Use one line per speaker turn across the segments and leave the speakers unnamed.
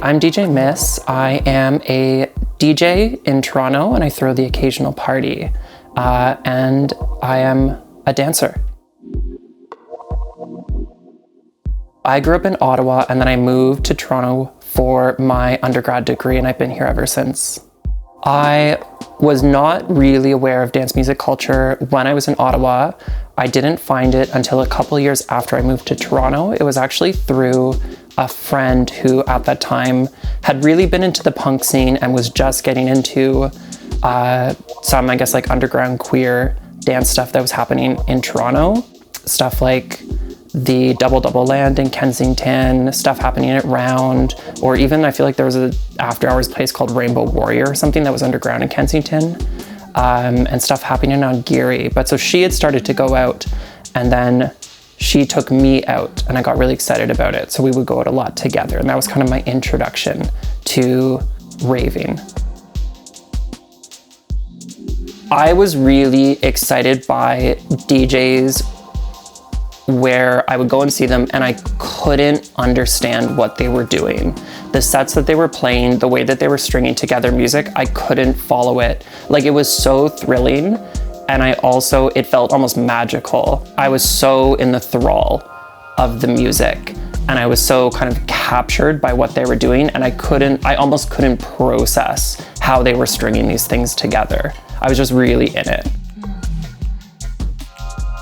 I'm DJ Miss. I am a DJ in Toronto and I throw the occasional party. And I am a dancer. I grew up in Ottawa and then I moved to Toronto for my undergrad degree and I've been here ever since. I was not really aware of dance music culture when I was in Ottawa. I didn't find it until a couple years after I moved to Toronto. It was actually through a friend who at that time had really been into the punk scene and was just getting into some, I guess, like underground queer dance stuff that was happening in Toronto. Stuff like the Double Double Land in Kensington, stuff happening at Round, or even I feel like there was a after hours place called Rainbow Warrior or something that was underground in Kensington, and stuff happening on Geary. But so she had started to go out and then she took me out and I got really excited about it. So we would go out a lot together and that was kind of my introduction to raving. I was really excited by DJs where I would go and see them and I couldn't understand what they were doing. The sets that they were playing, the way that they were stringing together music, I couldn't follow it. Like it was so thrilling and it felt almost magical. I was so in the thrall of the music and I was so kind of captured by what they were doing and I almost couldn't process how they were stringing these things together. I was just really in it.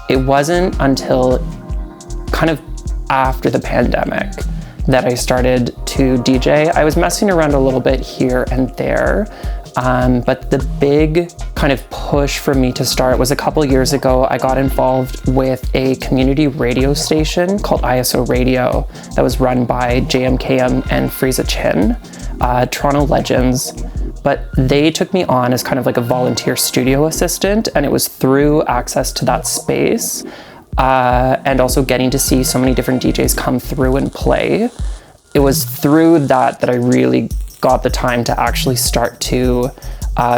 It wasn't until kind of after the pandemic that I started to DJ. I was messing around a little bit here and there, but the big kind of push for me to start was a couple years ago. I got involved with a community radio station called ISO Radio that was run by JMKM and Frieza Chin, Toronto legends. But they took me on as kind of like a volunteer studio assistant, and it was through access to that space and also getting to see so many different DJs come through and play. It was through that I really got the time to actually start to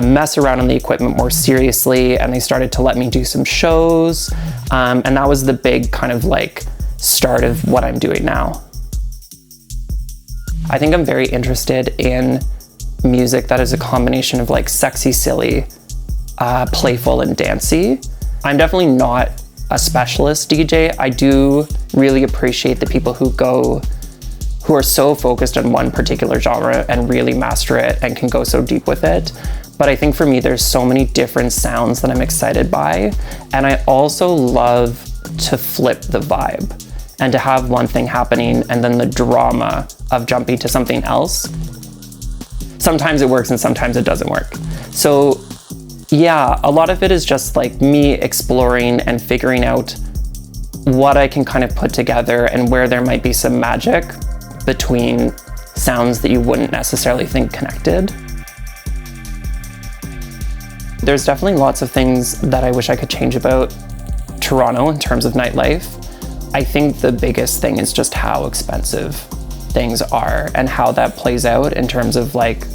mess around on the equipment more seriously, and they started to let me do some shows, and that was the big kind of like start of what I'm doing now. I think I'm very interested in music that is a combination of like sexy, silly, playful, and dancey. I'm definitely not a specialist DJ. I do really appreciate the people who are so focused on one particular genre and really master it and can go so deep with it. But I think for me, there's so many different sounds that I'm excited by. And I also love to flip the vibe and to have one thing happening and then the drama of jumping to something else. Sometimes it works and sometimes it doesn't work. So yeah, a lot of it is just like me exploring and figuring out what I can kind of put together and where there might be some magic between sounds that you wouldn't necessarily think connected. There's definitely lots of things that I wish I could change about Toronto in terms of nightlife. I think the biggest thing is just how expensive things are and how that plays out in terms of like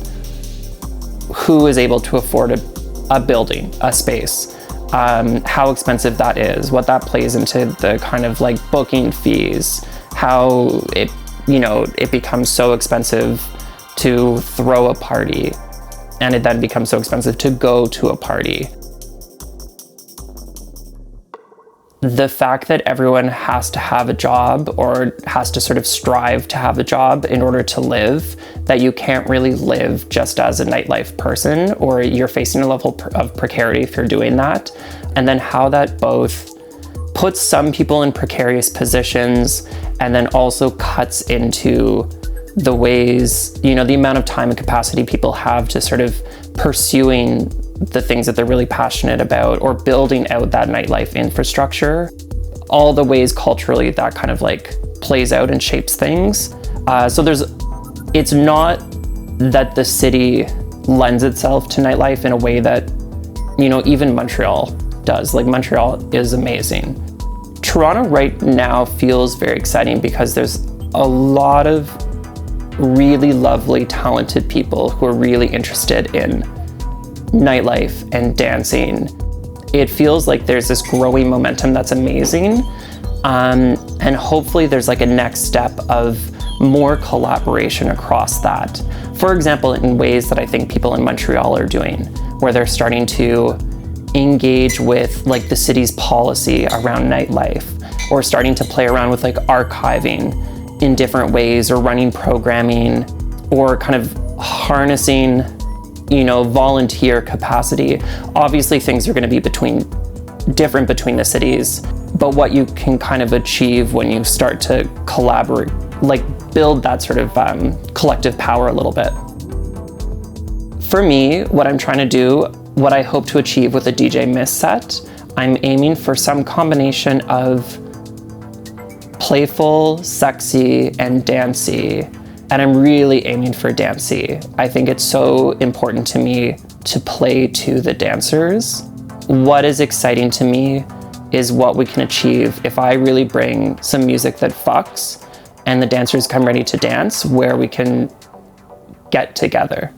who is able to afford a building, a space, how expensive that is, what that plays into the kind of like booking fees, how it becomes so expensive to throw a party and it then becomes so expensive to go to a party. The fact that everyone has to have a job or has to sort of strive to have a job in order to live, that you can't really live just as a nightlife person, or you're facing a level of precarity if you're doing that. And then how that both puts some people in precarious positions and then also cuts into the ways, the amount of time and capacity people have to sort of pursuing the things that they're really passionate about or building out that nightlife infrastructure, all the ways culturally that kind of like plays out and shapes things. So it's not that the city lends itself to nightlife in a way that, even Montreal does. Like Montreal is amazing. Toronto right now feels very exciting because there's a lot of really lovely, talented people who are really interested in nightlife and dancing it feels like there's this growing momentum that's amazing. And hopefully there's like a next step of more collaboration across that. For example, in ways that I think people in Montreal are doing, where they're starting to engage with like the city's policy around nightlife, or starting to play around with like archiving in different ways, or running programming, or kind of harnessing, volunteer capacity. Obviously things are going to be different between the cities, but what you can kind of achieve when you start to collaborate, like build that sort of collective power a little bit. For me, what I'm trying to do, what I hope to achieve with a DJ Mist set, I'm aiming for some combination of playful, sexy, and dancey. And I'm really aiming for dancey. I think it's so important to me to play to the dancers. What is exciting to me is what we can achieve if I really bring some music that fucks and the dancers come ready to dance, where we can get together.